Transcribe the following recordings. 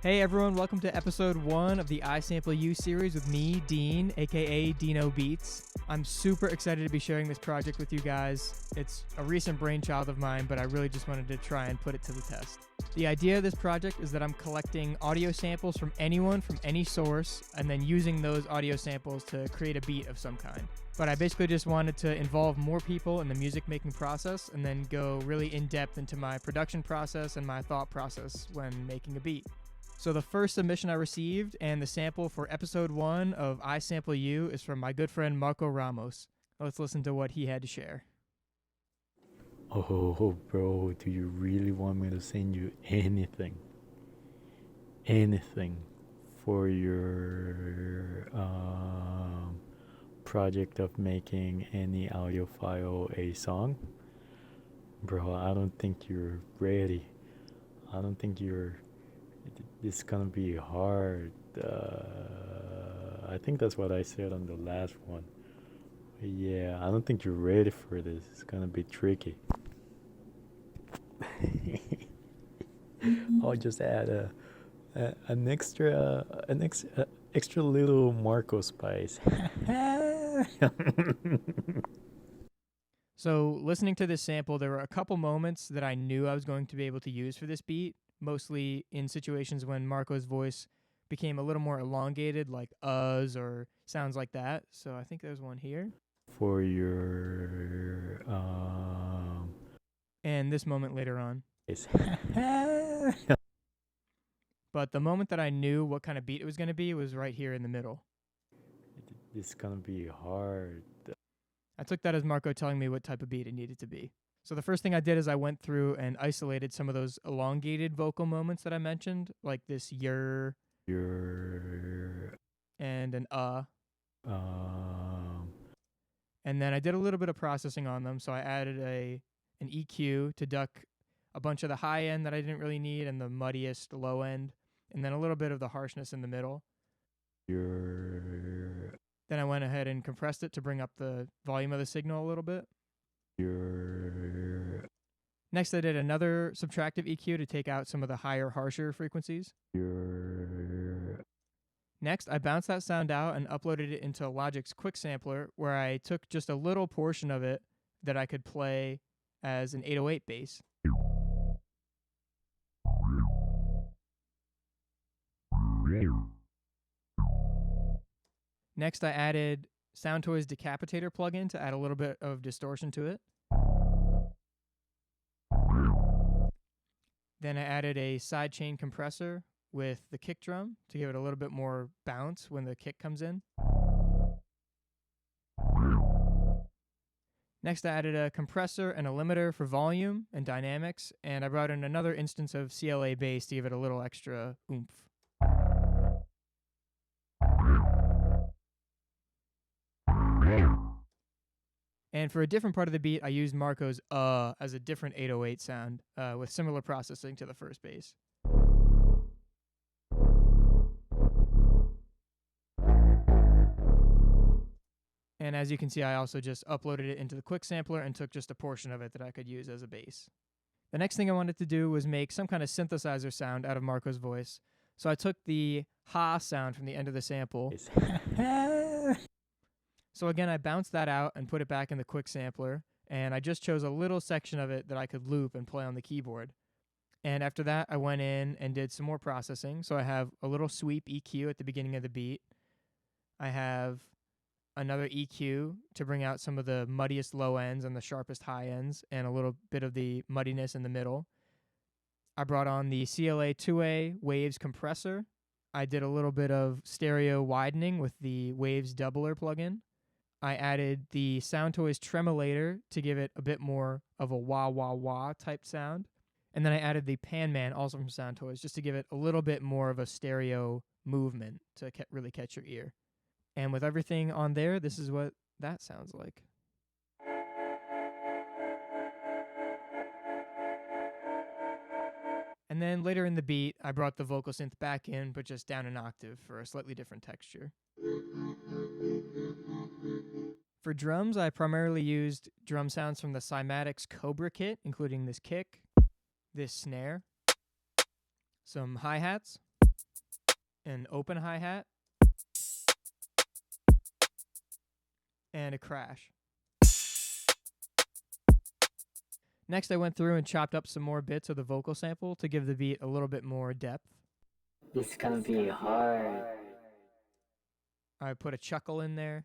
Hey everyone, welcome to episode 1 of the iSampleU series with me, Dean, aka Dino Beats. I'm super excited to be sharing this project with you guys. It's a recent brainchild of mine, but I really just wanted to try and put it to the test. The idea of this project is that I'm collecting audio samples from anyone from any source and then using those audio samples to create a beat of some kind. But I basically just wanted to involve more people in the music making process and then go really in depth into my production process and my thought process when making a beat. So the first submission I received and the sample for episode 1 of iSampleU is from my good friend Marco Ramos. Let's listen to what he had to share. Oh, bro, do you really want me to send you anything? Anything for your project of making any audio file a song? Bro, I don't think you're ready. I don't think it's gonna be hard. I think that's what I said on the last one. Yeah, I don't think you're ready for this. It's gonna be tricky. I'll just add an extra little Marco spice. So listening to this sample, there were a couple moments that I knew I was going to be able to use for this beat, mostly in situations when Marco's voice became a little more elongated, like uhs or sounds like that. So I think there's one here. For your and this moment later on. But the moment that I knew what kind of beat it was going to be was right here in the middle. It's gonna be hard. I took that as Marco telling me what type of beat it needed to be. So the first thing I did is I went through and isolated some of those elongated vocal moments that I mentioned, like this yer and an And then I did a little bit of processing on them. So I added an EQ to duck a bunch of the high end that I didn't really need and the muddiest low end, and then a little bit of the harshness in the middle. Then I went ahead and compressed it to bring up the volume of the signal a little bit. Next, I did another subtractive EQ to take out some of the higher, harsher frequencies. Next, I bounced that sound out and uploaded it into Logic's Quick Sampler, where I took just a little portion of it that I could play as an 808 bass. Next, I added Soundtoys Decapitator plugin to add a little bit of distortion to it. Then I added a sidechain compressor with the kick drum to give it a little bit more bounce when the kick comes in. Next, I added a compressor and a limiter for volume and dynamics, and I brought in another instance of CLA bass to give it a little extra oomph. And for a different part of the beat, I used Marco's as a different 808 sound with similar processing to the first bass. And as you can see, I also just uploaded it into the Quick Sampler and took just a portion of it that I could use as a bass. The next thing I wanted to do was make some kind of synthesizer sound out of Marco's voice. So I took the ha sound from the end of the sample. So again, I bounced that out and put it back in the Quick Sampler, and I just chose a little section of it that I could loop and play on the keyboard. And after that, I went in and did some more processing. So I have a little sweep EQ at the beginning of the beat. I have another EQ to bring out some of the muddiest low ends and the sharpest high ends, and a little bit of the muddiness in the middle. I brought on the CLA 2A Waves compressor. I did a little bit of stereo widening with the Waves doubler plugin. I added the Soundtoys tremolator to give it a bit more of a wah wah wah type sound. And then I added the Pan Man, also from Soundtoys, just to give it a little bit more of a stereo movement to really catch your ear. And with everything on there, this is what that sounds like. And then later in the beat, I brought the vocal synth back in, but just down an octave for a slightly different texture. For drums, I primarily used drum sounds from the Cymatics Cobra kit, including this kick, this snare, some hi-hats, an open hi-hat, and a crash. Next, I went through and chopped up some more bits of the vocal sample to give the beat a little bit more depth. This is gonna be hard. I put a chuckle in there.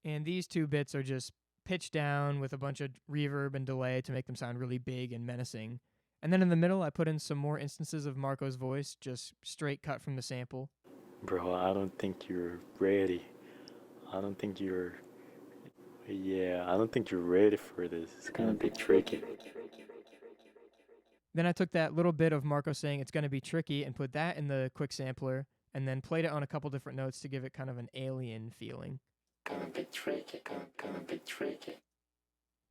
And these two bits are just pitched down with a bunch of reverb and delay to make them sound really big and menacing. And then in the middle, I put in some more instances of Marco's voice, just straight cut from the sample. Bro, I don't think you're ready. I don't think you're ready for this. It's gonna be tricky. Then I took that little bit of Marco saying it's going to be tricky and put that in the quick sampler and then played it on a couple different notes to give it kind of an alien feeling. Gonna be tricky, gonna be tricky.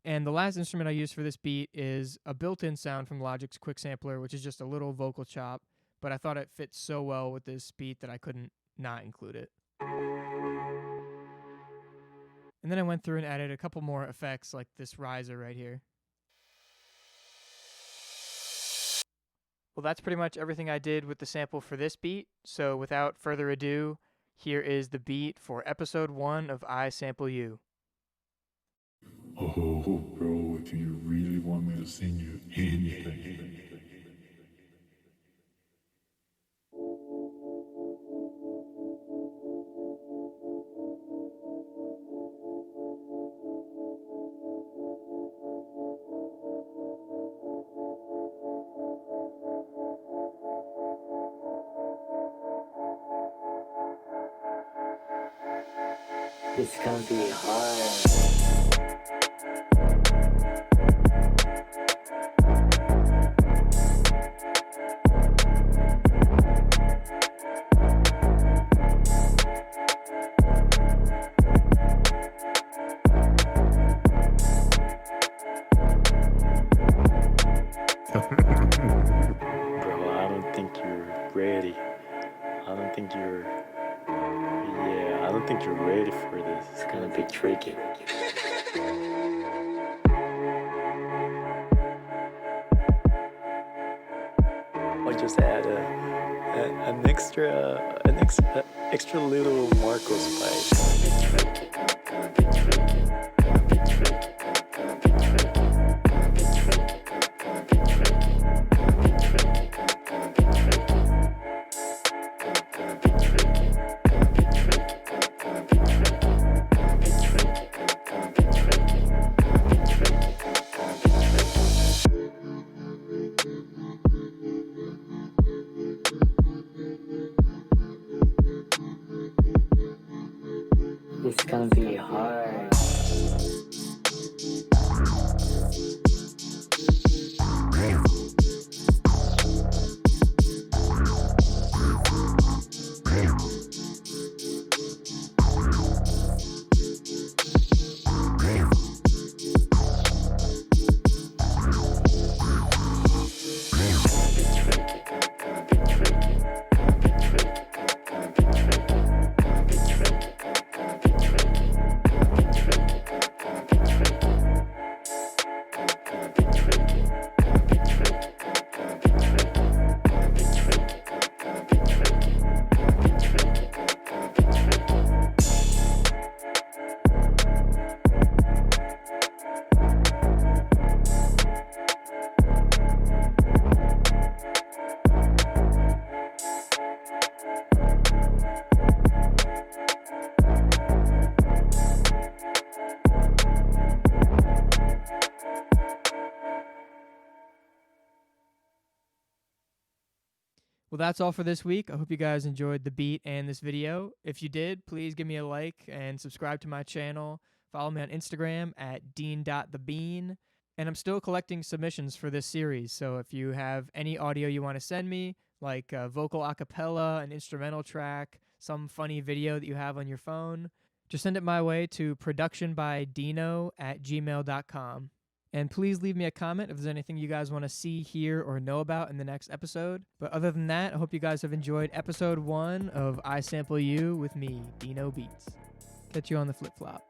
And the last instrument I used for this beat is a built-in sound from Logic's quick sampler, which is just a little vocal chop, but I thought it fits so well with this beat that I couldn't not include it. And then I went through and added a couple more effects like this riser right here. Well, that's pretty much everything I did with the sample for this beat. So without further ado, here is the beat for episode 1 of iSampleU. Oh, bro, if you really want me to sing you anything. It's gonna be hard. Bro, I don't think you're ready. I don't think you're ready for this. It's gonna be tricky. I'll just add an extra little Marco spice. Gonna be tricky, gonna be tricky, gonna be tricky, gonna be tricky, gonna be tricky, gonna be tricky, gonna be tricky, gonna be tricky, gonna be tricky, gonna be tricky, gonna be tricky, gonna be tricky, gonna be tricky, gonna be tricky. It's gonna be hard. Well, that's all for this week. I hope you guys enjoyed the beat and this video. If you did, please give me a like and subscribe to my channel. Follow me on Instagram at dean.thebean. And I'm still collecting submissions for this series, so if you have any audio you want to send me, like a vocal a cappella, an instrumental track, some funny video that you have on your phone, just send it my way to productionbydino@gmail.com. And please leave me a comment if there's anything you guys want to see, hear, or know about in the next episode. But other than that, I hope you guys have enjoyed episode 1 of iSampleU with me, Dino Beats. Catch you on the flip-flop.